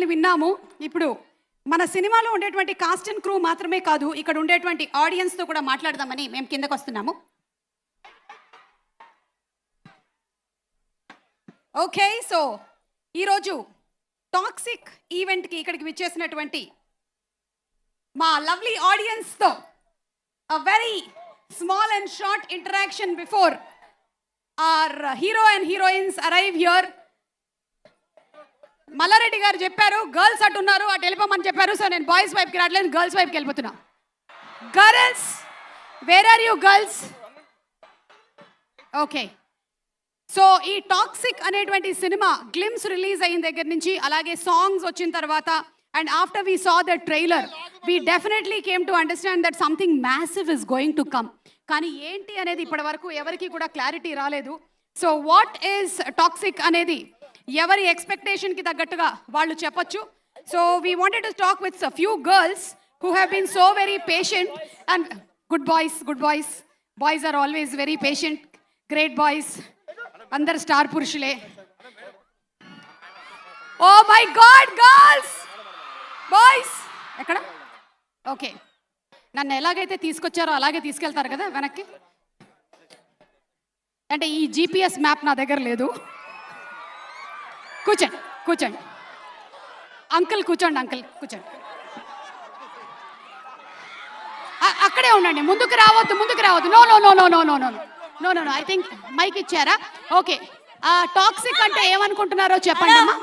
మాటల్ని విన్నాము. ఇప్పుడు మన సినిమాలో ఉండేటువంటి కాస్ట్ అండ్ క్రూ మాత్రమే కాదు, ఇక్కడ ఉండేటువంటి ఆడియన్స్తో కూడా మాట్లాడదామని మేము కిందకు వస్తున్నాము. ఓకే, సో ఈరోజు టాక్సిక్ ఈవెంట్కి ఇక్కడికి విచ్చేసినటువంటి మా lovely ఆడియన్స్తో a very small and short interaction before our hero and heroines arrive here. Mallareddy garu చెప్పారు గర్ల్స్ అటు ఉన్నారు, అటు వెళ్ళిపోమని చెప్పారు. సో నేను బాయ్స్ వైపుకి రావట్లేదు, గర్ల్స్ వైపుకి వెళ్ళిపోతున్నా. Girls, where are you girls? Okay, so ఈ టాక్సిక్ అనేటువంటి సినిమా గ్లిమ్స్ రిలీజ్ అయిన దగ్గర నుంచి, అలాగే సాంగ్స్ వచ్చిన తర్వాత, and after we saw the trailer, we definitely came to understand that something massive is going to come. కానీ ఏంటి అనేది ఇప్పటి వరకు ఎవరికి కూడా క్లారిటీ రాలేదు. సో వాట్ ఈస్ టాక్సిక్ అనేది ఎవరి ఎక్స్పెక్టేషన్కి తగ్గట్టుగా వాళ్ళు చెప్పొచ్చు. So we wanted to talk with a few girls who have been so very patient and good boys. Boys are always very patient, great boys. అందరు స్టార్ పురుషులే. Oh my God, girls! Boys ఎక్కడ? Okay, నన్ను ఎలాగైతే తీసుకొచ్చారో అలాగే తీసుకెళ్తారు కదా వెనక్కి. అంటే ఈ జీపీఎస్ మ్యాప్ నా దగ్గర లేదు. కూర్చోండి అంకుల్, కూర్చోండి. అక్కడే ఉండండి, ముందుకు రావద్దు. నో. ఐ థింక్ మైక్ ఇచ్చారా? ఓకే, టాక్సిక్ అంటే ఏమనుకుంటున్నారో చెప్పండి అమ్మా.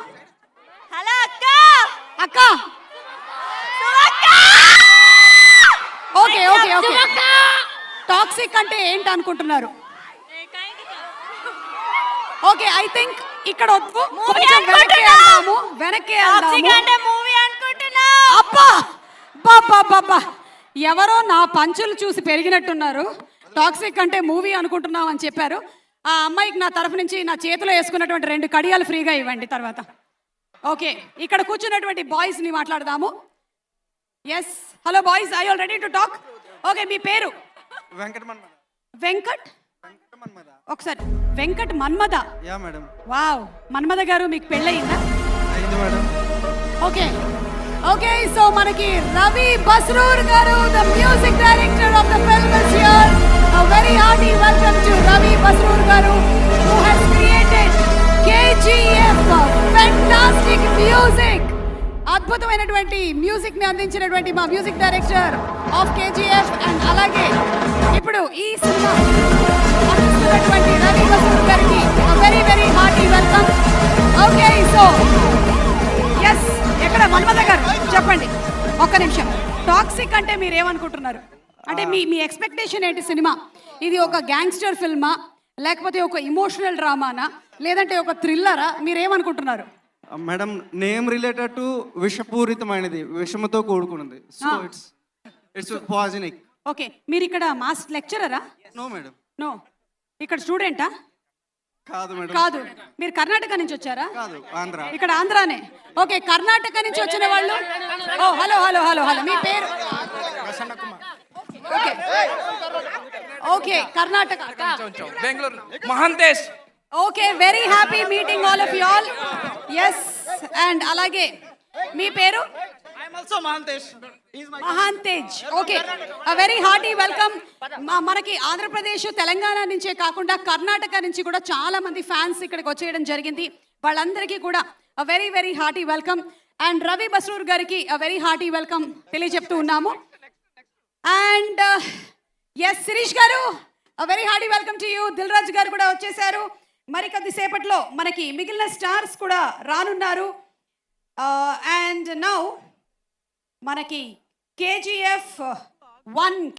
హలో అక్క. ఓకే, టాక్సిక్ అంటే ఏంటి అనుకుంటున్నారు? ఓకే, ఐ థింక్ ఇక్కడ వద్దు, కొంచెం వెనక్కి వెళ్దాము. అబ్బా, ఎవరో నా పంచులు చూసి పెరిగినట్టున్నారు. టాక్సిక్ అంటే మూవీ అనుకుంటున్నాం అని చెప్పారు. ఆ అమ్మాయికి నా తరఫు నుంచి నా చేతిలో వేసుకున్నటువంటి 2 కడియాలు ఫ్రీగా ఇవ్వండి తర్వాత. ఓకే, ఇక్కడ కూర్చున్నటువంటి బాయ్స్ని మాట్లాడదాము. Yes, hello boys, I already to talk. Okay, మీ పేరు? వెంకట్. ఒకసారి Venkat Manmada. Yeah madam. Wow, Manmada garu మీకు పెళ్ళయిందా? అయింది మేడం. ఓకే, సో మనకి రవి బస్రూర్ గారు, the music director of the film is here. A very hearty welcome to Ravi Basroor garu, who has created KGF, fantastic music. అద్భుతమైనటువంటి music ని అందించినటువంటి మా music director of KGF. And అలాగే ఇప్పుడు ఈ cinema అందిస్తున్నటువంటి Ravi Basrur garu very very hearty welcome. Okay, so yes, ఎక్కడ మన్మద గారు చెప్పండి ఒక్క నిమిషం. టాక్సిక్ అంటే మీరు ఏమనుకుంటున్నారు? అంటే మీ ఎక్స్పెక్టేషన్ ఏంటి? సినిమా ఇది ఒక గ్యాంగ్స్టర్ ఫిల్మా, లేకపోతే ఒక ఇమోషనల్ డ్రామానా, లేదంటే ఒక థ్రిల్లరా? మీరేమనుకుంటున్నారు? మేడం, నేమ్ రిలేటెడ్ టు విషపూరితమైనది, విషముతో కూడుకున్నది. So it's poisonic. ఓకే, మీరు ఇక్కడ మాస్టర్ లెక్చరరా? No madam. నో. ఇక్కడ స్టూడెంటా? కాదు మేడం. కాదు. మీరు కర్ణాటక నుంచి వచ్చారా? కాదు, ఆంధ్ర. ఇక్కడ ఆంధ్రానే. ఓకే, కర్ణాటక నుంచి వచ్చిన వాళ్ళు. ఓ హలో, మీ పేరు? Okay, Karnataka, Bengaluru, Mahantesh. Okay, very happy meeting all of you all. Yes, and అలాగే మీ పేరు? Mahantej. Okay, very hearty welcome. మనకి ఆంధ్రప్రదేశ్, తెలంగాణ నుంచే కాకుండా కర్ణాటక నుంచి కూడా చాలా మంది ఫ్యాన్స్ ఇక్కడికి వచ్చేయడం జరిగింది. వాళ్ళందరికీ కూడా very very hearty welcome. And Ravi Basrur garu very hearty welcome తెలియజెప్తూ ఉన్నాము. And yes, Shirish garu, very hearty welcome to you. Dil Raju garu కూడా వచ్చేసారు. మరి కొద్దిసేపట్లో మనకి మిగిలిన స్టార్స్ కూడా రానున్నారు. అండ్ నౌ మనకి KGF 1